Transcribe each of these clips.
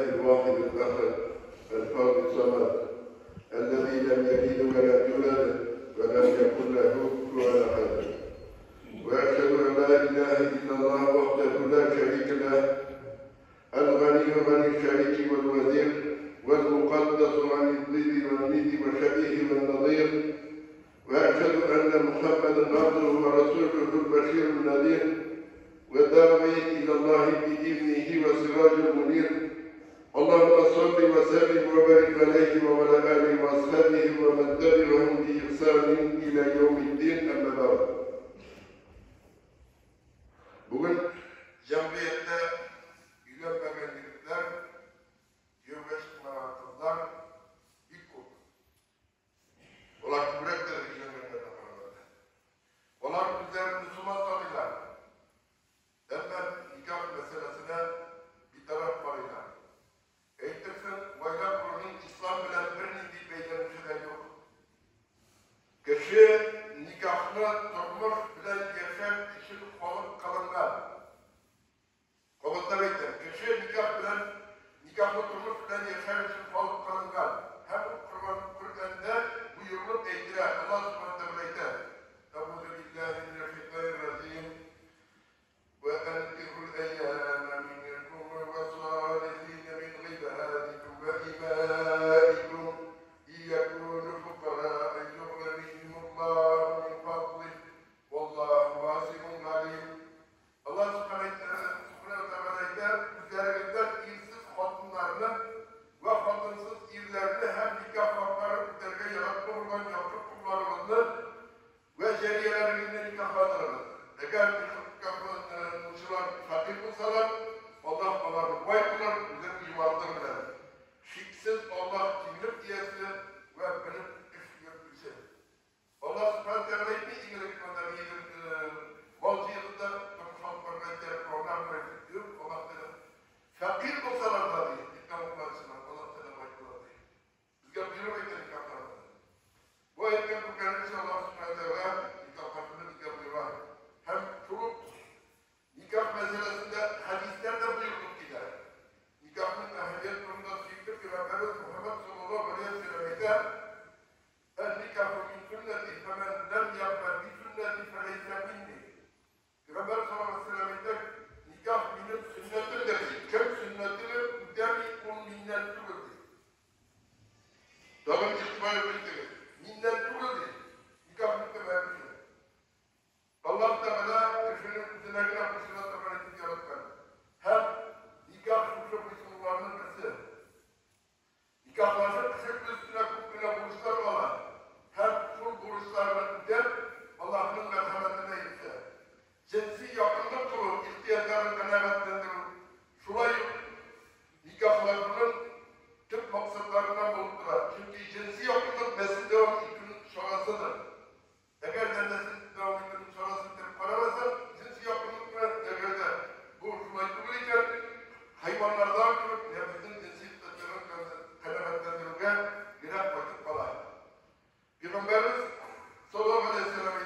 الواحد الأحد الفرد الصمد الذي لم يلد ولا يولد ولم يكن له كفوا أحد وأشهد أن لا إله إلا الله وحده لا شريك له الغني عن الشريك والوزير والمقدس عن الضد والند والشبيه والنظير وأشهد أن محمدا عبده ورسوله البشير النذير والداعي إلى الله بإذنه وسراج المنير. اللهم صل وسلم وبارك عليه وعلى آله وأصحابه ومن تبعهم بإحسان إلى يوم الدين. أما بعد. Bugün cemiyette üyememelikler, yönetimler ilk oldu. Olar kübrekler üyememelikler vardı. Olar bizler Müslüman tanıylar. Hemen nikah meselesine bir taraf varıyla. Eğitirsin, vayla kurunun İslam bilen birinin bir beylenmişi de yok. Kişi nikahını tutmuş bilen yaşam için olup kalınlar. Kovutlar ekler. Kişi nikahını tutmuş bilen yaşam için olup kalınlar. Hem Kur'an'da buyurulup eğitiler. Allah subhanahu wa ta'ala. Euzu billahi mineşşeytanirracim. Ve enkihul eyyâme minkum ve sâlihîne min ibâdikum ve imâikum iyekûnü fukarâ'e yughnihimullahu min fadlih vallâhu vâsi'un alîm. Allah subhanahu wa ta'ala üzerinden irsiz hatunlarını ve hatınsız irlerini hem nikah hakları üzerine yaratma olan yapıp kullarımızı ve ceriyelerini nikahladırız. Eğer nikahlanmışlar fakir olsalar, Allah onları vay kılar, bize imandır bilir. Şiksiz Allah kimlik diyesi ve benim işgörgüsü. Allah subhanahu wa ta'ala bir İngiliz göndermeyi bazı yılda konuşmalar program veriyor. Allah dedi. Fakir olsalar da değil. Nikahlar sınav. Allah dedi vay kılar değil. Bizler bilmeyiz nikahlarını. Bu ayetten bu kendisi Allah subhanahu wa ta'ala nikahlarını nikahlar. Hem çoluk nikah meselesinde hadislerde buyurduk ile. Nikahın ehemmiyet durumunda sıyıktır ki Rabbimiz Muhammed sallallahu aleyhi ve sellem'e el-nikahı min sünneti femen lem yapmen bi sünneti feleyse minni. Peygamber sallallahu aleyhi ve sellem'e nikah benim sünnetim dedi. Kim sünnetini demikun minnettir dedi. Tabi itibariyle birlikte minnettir dedi. Nikah müttememiş. Allah Teala kişinin üzerine kuşuna tabanetini yaratkan. Hem nikah suçu kısımlarının kısı. Nikahlaşıp kışık üstüne kukkuna buruşlar olan. Hem full buruşlarını öder, Allah'ın merhametine ise. Cinsi yakınlık kurur, ihtiyaçların kanaatlendirir. Şurayı nikahlarının tüm maksatlarından bulundular. Çünkü cinsi yakınlık nesil devam ilkinin şahasıdır. Eğer de nesil devam ilkinin şahasıdır paramazsa, cinsi yakınlık ve evrede bu şurayı kurulurken hayvanlardan görüp nefesin cinsi ihtiyaçların kanaatlendirilirken birer vakit kalay. Peygamberimiz sallallahu aleyhi ve sellem'e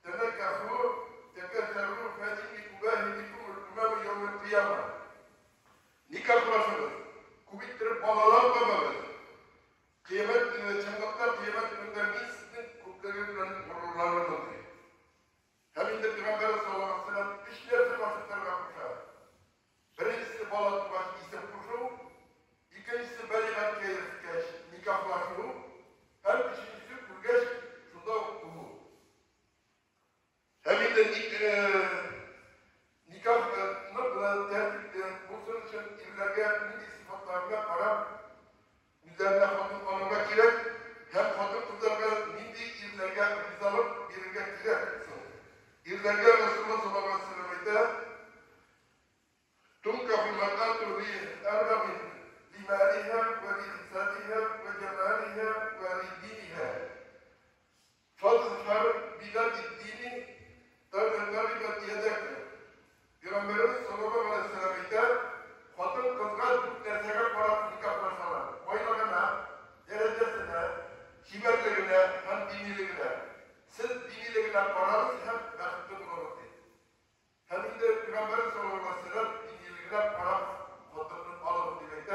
tenekkahu tekesserru fedini kubahidikumul umam yevmel kıyama. Nikahlaşınız, kubittirip bağlanmamanız. Kıyamet günü, çangaklar kıyamet gününde sizin kutlarının gururlarınızdır. Hem de Peygamber sallallahu aleyhi ve sellem işlerse başlıklar yapmışlar. Birincisi bağlantı başı ise kuşu, ikincisi berikat keş, nikahlaşu, hem üçüncüsü kurgeç, şunda okumu. Hem de nikahını tertipte, bunun için illerge milli sıfatlarına Arap üzerine kadın olmak gerek, hem kadın kızlarına milli illerge rizalıp birine gerek. İllerge Resulullah sallallahu aleyhi ve sellem'e tunkahul mer'atu li'arba'in limaliha ve li'ihsaniha ve cemaliha ve li'diniha. Fazhar biladid-dini taribat yedekle. Peygamberimiz sallallahu aleyhi ve sellem'e kadın kızlar tüm dersene para nikahlaşmalar. Boylarına, derecesine, kiberlerine, hem dinilerine. Siz dinilerine paranız hem mehbub olurdu. Hem de Peygamberimiz sallallahu aleyhi ve sellem dinilerine para Fatırını alalım demekte.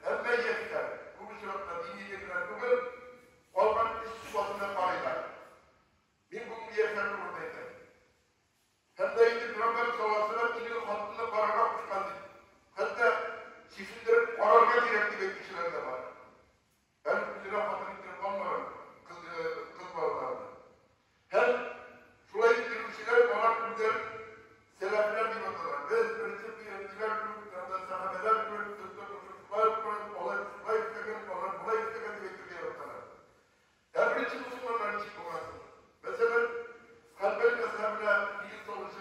Emme yeter. Bu şartla dini getiren bugün olmak istifadına parayla. Min bunu yeter buradaydı. Hem de indi Peygamber Savaşı'na inin hattında paragraf çıkandı. Hatta çiftlerin pararga direkti ve kişiler de var. Ben üzerine fatır indirip almadım. Kız bağlarında. Hem şurayı indirmişler, onlar güzel selefler gibi atırlar. Ve prensip bir yönetiler kuruluklarında sahabeler kuruluklarında çocuklar kuruluklarında olay üstekin olan, olay üstekin diye yaratırlar. Her birisi Müslümanların için olmasın. Mesela Hanbel mezhebine bilgi sorusu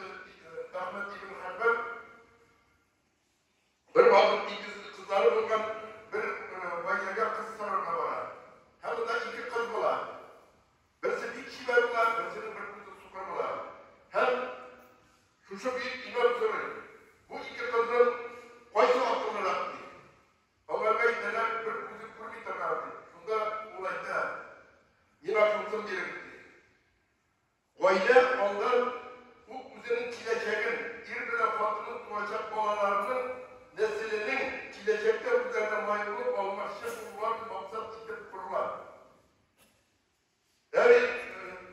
Ahmet İbn Hanbel bir vakit kızları bulgan bir bayyaga kız sorarına bana. Hem de iki kız var. Birisi bir kişi verirler, birisinin bir kızı sokarlar. Hem şu bir imam soruyor. Bu iki kızın koysa hakkında rahatlı. Onlarga neler bir kızı kurbi takardı. Şunda olayda yine kızın gerekti. Koyda ondan bu kızının çileceğin, İrbile Fatih'in tuğacak balalarının neslinin çilecekler üzerine maymunluk olmak için var maksat itip kurular.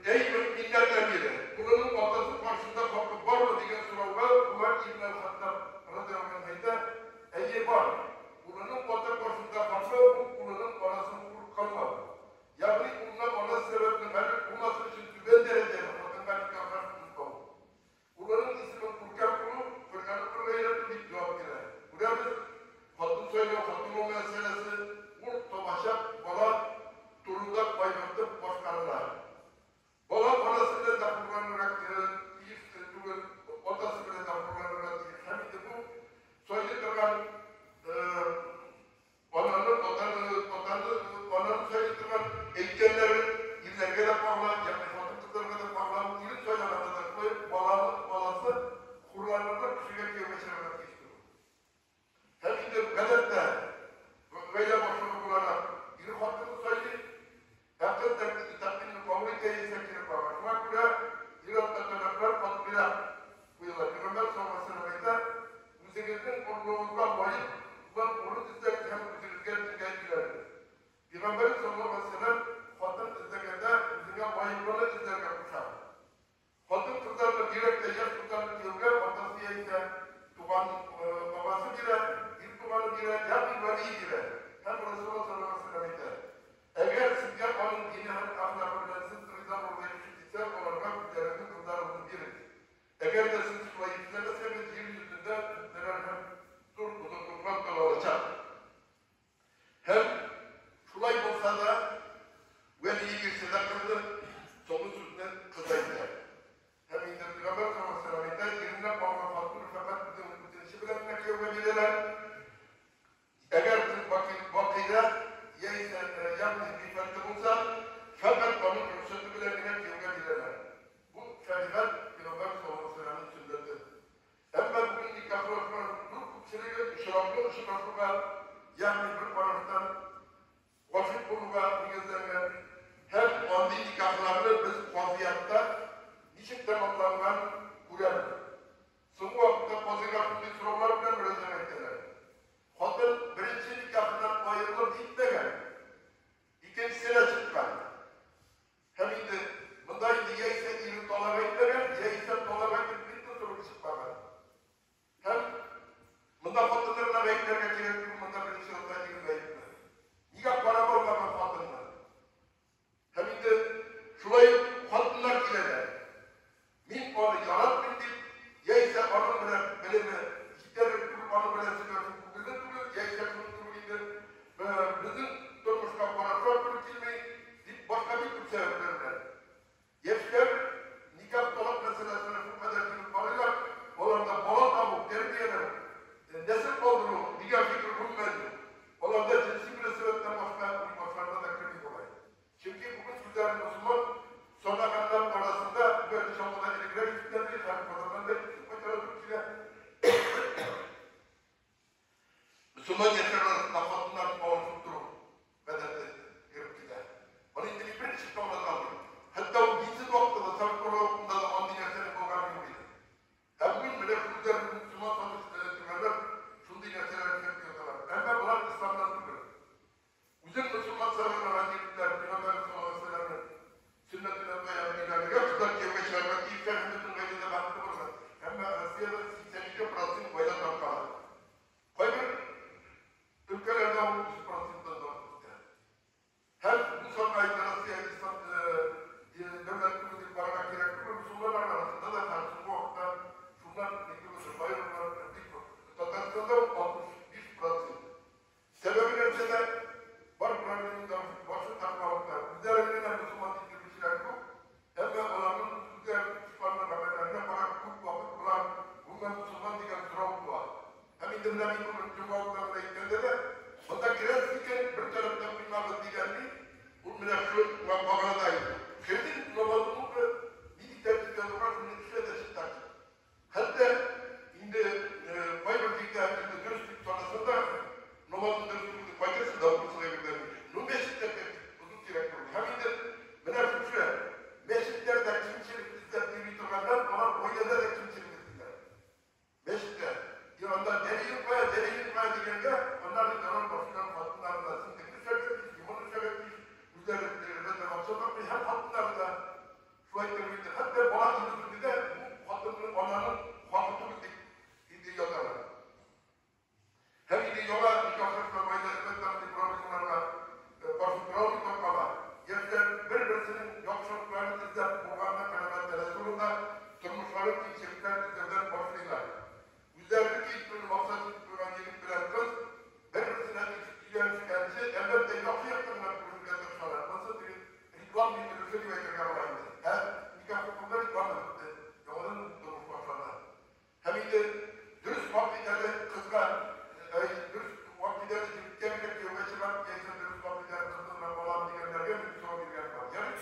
Ey müminlerden biri, bunun batası karşısında kapı var mı diye sorular, bunlar İbn-i Hattab radıyallahu anh'da eğer var. Bunun batası karşısında kapı, bunun arasını kurup kalmadı. Yani bunlar ona sebebinin her bulması için tüben derecede Fatih'in karşısında oldu. Bunların ismi Kurkan Kulu, Kurkan'ı Kurkan'ı bir cevap verir. Buraya biz Fatih söylüyor, Fatih o meselesi, bu tobaşak, bala, turunda baybattı başkanlar. Bala parasıyla da kullanarak, odasıyla da kullanarak, hem de bu söylediğin onların söylediğin heykellerin illerine de bağlı, yani Fatih kızlarına da bağlı, ilin söylemede de koyup balası kurlarlarına küçüğe geçirmek istiyor. Hem de gazetede böyle başvuru kullanan bir hakkını söyleyip herkes takdimini komüniteye sekirip bakar. Şuna göre İran'da dönemler patlıya bu yıllar. Peygamber sonrasında müzegizin kurduğundan bayıp onu izlerken hem müzegizgen geldiler. Peygamber sallallahu aleyhi ve sellem Fatih izlerkende müzegizgen bayıplarını izlerken kuşar. Fatih kızlarla direkte yaş tutan yılga ortasıya ise tuğan babası girer, bir tuğanı girer, ya bir veli girer. Hem Resulullah sallallahu aleyhi ve sellem ise. Eğer sizce onun dini ahlakından siz rızan orada yetiştiyse olarak üzerinde kızlarınızın biridir. Eğer de siz şurayı izlemeseniz yeryüzünde sizlere hem dur tutukluğundan kalacak. Hem şulay olsa da veliyi girse de kızı sonu sözünden kızaydı. Hem indi Peygamber sallallahu aleyhi ve sellem'den yerinden bağlı farklı fakat bütün işi bilen mekiyor veliler. Eğer siz vakıyla yalnız bir farklı olsa fakat onun ruhsatı bile bilen yevgedilerler. Bu şeriat Peygamber sallallahu aleyhi ve sellem'in sünneti. Ama bugün nikahlar var. Bu kişileri şıraflığa yani bir paraftan vakit buluğa niyazlarına hem andi nikahlarını biz vaziyatta niçin tamamlanan uyanır. Sıvı vakitte vaziyattın bir sorular bile müracaat ettiler. Kadın birinci nikahından ayrılıp gitmeden ikincisine çıkkan. Hem indi bunda indi ya ise ilim talep etmeden ya ise talep edip bitti soru çıkmadan. Hem bunda kadınlarına beklerine gerekli bunda birinci yılda girmeyip nikah para olmadan kadınlar. Hem indi şurayı kadınlar giderler. Min onu yarat bildik ya ise onun bilimi kitlerin kurup onu bilesi görsün. Bizim durmuşta parasal biritilmeyi başka bir tür sebeplerden. Gençler nikah talak meselesine bu kadar bir parayla olan da bala tavuk, terbiyeler, nesil kaldırıyor, nikah fikri bulmayın. Olan da cinsi bir sebepten başlarına da kritik olay. Çünkü bugün güzel Müslüman sonra kanlar arasında böyle şamada elikler yüklendiği tarifadadan da Müslüman gençler arasında kadınlar bağımsız durur. Bedelde girip gider. Onun için bir çıktı ona kaldı. Hatta o gizli noktada, sarıklı okulunda da andi gençlerin programı gibiydi. Hem bugün bile Müslüman tanıştırmalar, şundu gençlerin Cumhurbaşkanı'na gittiğinde de onda girerken bir taraftan bilmem diğerli bu münafık mağaradaydı. Kedin namazını bir tertip yazılar bir şey de çıkarttı. Hatta indi Bayburt'ta indi dürüstlük sonrasında namazın dürüstlüğünü bacası da bu sıraya gidermiş. Bu mescitlerde uzun direktör. Hem indi münafık şu mescitlerde kimselik izzetliği bitirenler ama o yerde de kimselik izzetliler. Mescitler. Yolda deri yıkmaya diyince onlar da karar başkan hatınlarında sıntıklı sebepmiş, limonu sebepmiş, üzerinde de baksamak hem hatınlarında şu ettirmiştir. Hatta bana indüstü de bu hatının onların hakıtını indiği yazarlar. Hem indiği yola nikahsızla bayda etmekten problemlerle başı kralı toplama. Yerler birbirinin yoksulluklarını izler, Kur'an'da kanaatler Resulü'nde durmuşların kimselikler izlerden başlıyorlar. Yüzlerdeki ilk maksatı kuran yeni bilen kız, birbirine ilgilenmiş kendisi, elbette yoksa yaptırmak kuruluklarında çalar. Nasıl bir riklam bir ürünü ve kırgamalaydı. Hem nikah hukukumda riklam etti. Yolun durmuş başlarına. Hem de dürüst vaktilerle kızlar, dürüst vaktilerle gemide kıyafetçiler, gençler dürüst vaktilerle kızlarla falan diyenlerge bir soru bir yer var. Yani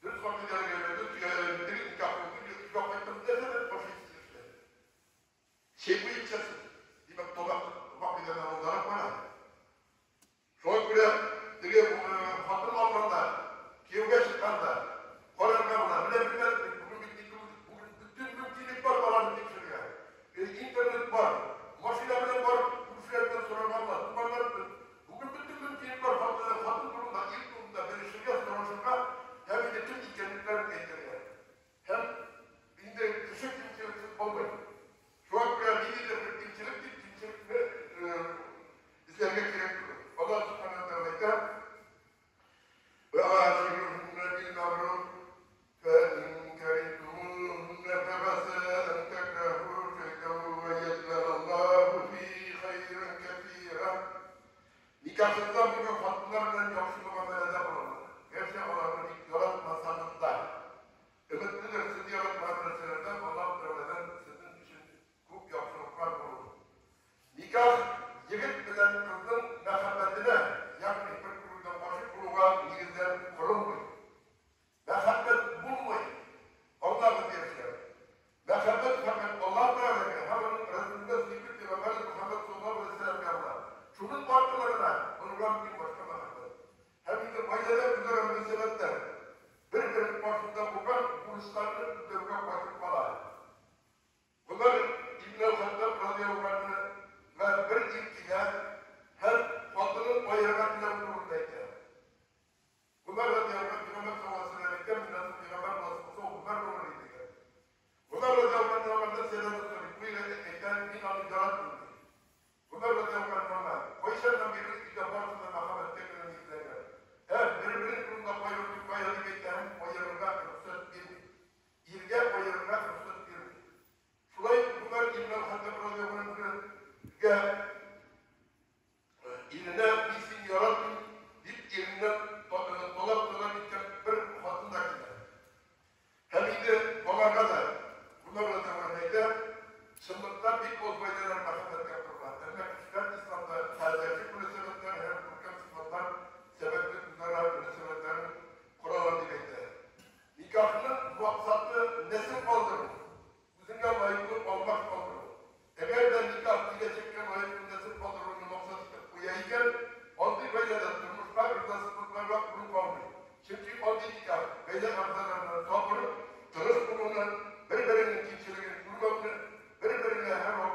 dürüst vaktilerle gelmedi, nikah hukukumda riklam etmesi de başı işte. Şeybu içerisi, demek dolap vaktilerden olarak var. Sonra buraya, diye hatun alganda, kiyovga çıkkanda, kolargamda, bile bugün bütün mümkünlük var falan tekşiriyor. İnternet var, makine bile var, kuşlardan soranlarla, bugün bütün mümkünlük var, hatun durumda, ilk durumda, belirşirge soruşurga, hem de tüm ilkenlikler getiriyor. Hem de kışık kimseliksiz olmayın. Şu an buraya bir kimselik izlemek gerekiyor. Allah subhanahu wa ta'ala ve âşirûhunne bil ma'rûf fe in kerihtumûhunne febasâ en tekrahû şey'en ve yec'alallâhu fî hayran kethîrâ. Nikahsızdan bugün hatunlarla yoksulluğa melede bulunur. Gerçi Allah'ın ilk yaratmasanında ümitlidir sizi yaratmayan meseleden Allah Teala'dan sizin için çok yoksulluklar bulur. Nikah yigit bilen kızın mehabbetine yani bir kuruldan başı kuluğa negizler kurulmuyor. Mehabbet bulmayın. Allah'ın diyeceği. Mehabbet fakat Allah Teala'ya hemen Resulü'nde zikir Peygamber Muhammed sallallahu aleyhi ve sellem yapar. Şunun farklarına onurlan bir başka mehabbet. Hem de bayılara güzel meselekler. Birbirinin başında bukan kulislarını dövmek vakit kolay. Bunlar İbn-i Hattab radıyallahu anh'ı ve bir ilkine her hatının bayramakla durumdaydı. Bunlar radıyallahu anh Peygamber sallallahu aleyhi ve sellem'den minası Peygamber vasıfısı bunlar doğruydu. Bunlar radıyallahu anh'dan selamı soruyor. Bu ile ekten bin anı yaratmıyor. Bunlar radıyallahu anh'dan koyuşandan birinin ilk yaparsında mahamet tekrar izlerler. Evet, birbirinin kurumda bayramak bayrağı bekleyen bayrağı ruhsat bir. İlge bayrağı ruhsat bir. Şurayı bunlar İbn-i Hattab radıyallahu anh'ı iline bilsin yaratın, dip yerinden dolap biten bir hatındakiler. Hem de onlara da, bunlarla da örneğde, sınıfta bir bozmayılar mahabbet yapırlar. Demek ki İslam'da tercihli münasebetler, her Kur'an sıfatlar, sebepli bunlara münasebetlerin kuralı dilekte. Nikahının maksatlı nesil kaldırır. Bizimle layıklı olmak kaldırır. Eğer de nikah dilecekken layıklı nesil kaldırır maksatlı uyayken, onu böyle de durmuşlar, rızasızlıklar var, bunu kalmıyor. Çünkü o nikah, böyle arzalarına topluyor, tırıs bulunan, birbirinin kimseliğini kurmakını, birbirine hem o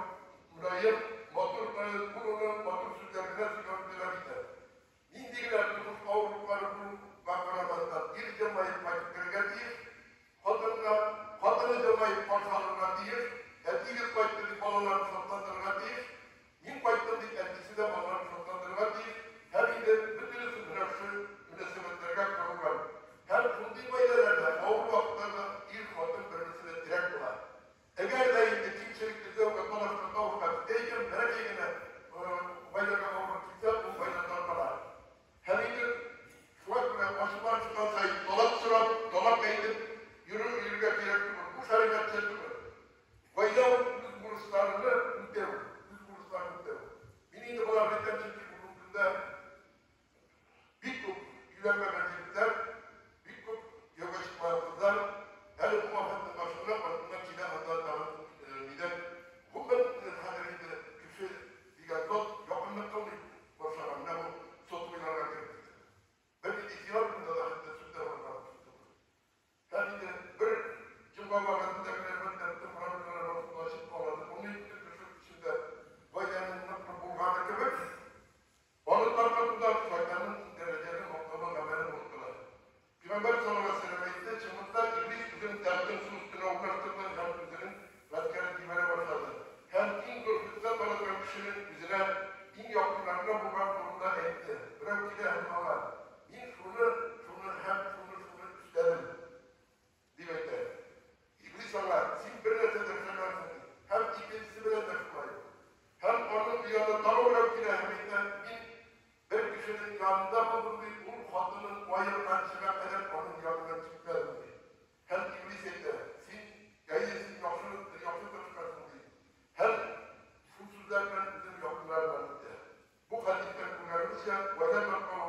Bizlere din yakınlarına bulmak zorunda etti. Bırak ki de hem Allah. Din şunu üstledim. Demekte. İblis Allah, siz bir de tedriklersiniz. Hem ikincisi bile tedrikleyin. Hem onun yanında tam olarak ki de hemiden bir kişinin yanında bulunduğu ul kadının vayır karşıya kadar onun yanına çıkmadı. Hem iblis etti. Siz yayınsız yapsındır çıkarsınız. Hem susuzlarla bizim yakınlar vardı. Bu hadisten kullanırsa وَلَمَا